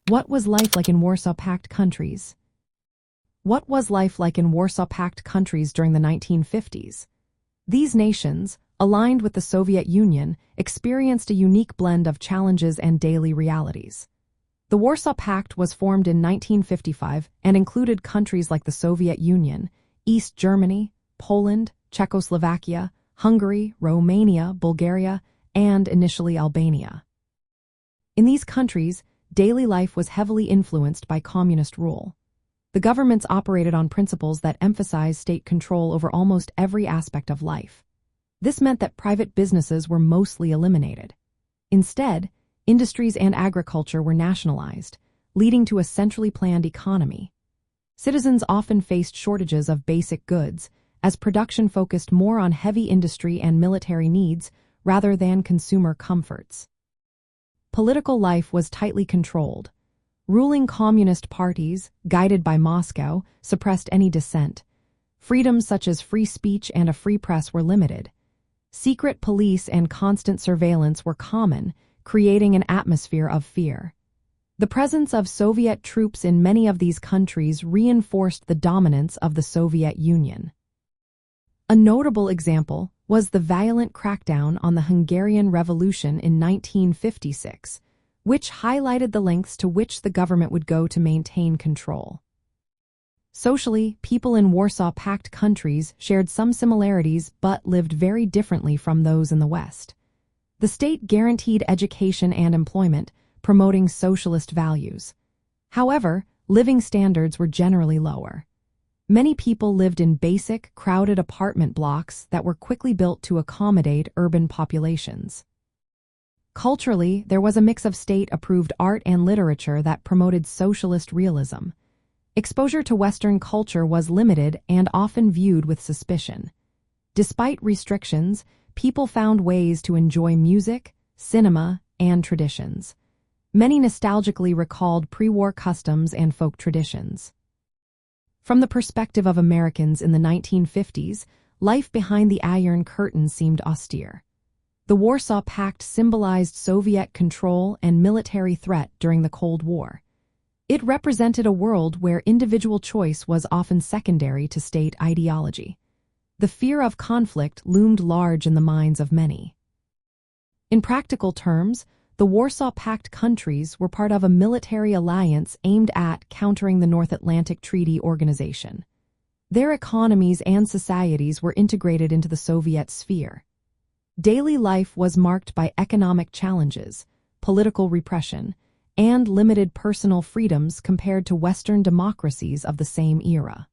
What was life like in Warsaw Pact countries? What was life like in Warsaw Pact countries during the 1950s? These nations, aligned with the Soviet Union, experienced a unique blend of challenges and daily realities. The Warsaw Pact was formed in 1955 and included countries like the Soviet Union, East Germany, Poland, Czechoslovakia, Hungary, Romania, Bulgaria, and initially Albania. In these countries, daily life was heavily influenced by communist rule. The governments operated on principles that emphasized state control over almost every aspect of life. This meant that private businesses were mostly eliminated. Instead, industries and agriculture were nationalized, leading to a centrally planned economy. Citizens often faced shortages of basic goods, as production focused more on heavy industry and military needs rather than consumer comforts. Political life was tightly controlled. Ruling communist parties, guided by Moscow, suppressed any dissent. Freedoms such as free speech and a free press were limited. Secret police and constant surveillance were common, creating an atmosphere of fear. The presence of Soviet troops in many of these countries reinforced the dominance of the Soviet Union. A notable example was the violent crackdown on the Hungarian Revolution in 1956, which highlighted the lengths to which the government would go to maintain control. Socially, people in Warsaw Pact countries shared some similarities but lived very differently from those in the West. The state guaranteed education and employment, promoting socialist values. However, living standards were generally lower. Many people lived in basic, crowded apartment blocks that were quickly built to accommodate urban populations. Culturally, there was a mix of state-approved art and literature that promoted socialist realism. Exposure to Western culture was limited and often viewed with suspicion. Despite restrictions, people found ways to enjoy music, cinema, and traditions. Many nostalgically recalled pre-war customs and folk traditions. From the perspective of Americans in the 1950s, life behind the Iron Curtain seemed austere. The Warsaw Pact symbolized Soviet control and military threat during the Cold War. It represented a world where individual choice was often secondary to state ideology. The fear of conflict loomed large in the minds of many. In practical terms, the Warsaw Pact countries were part of a military alliance aimed at countering the North Atlantic Treaty Organization. Their economies and societies were integrated into the Soviet sphere. Daily life was marked by economic challenges, political repression, and limited personal freedoms compared to Western democracies of the same era.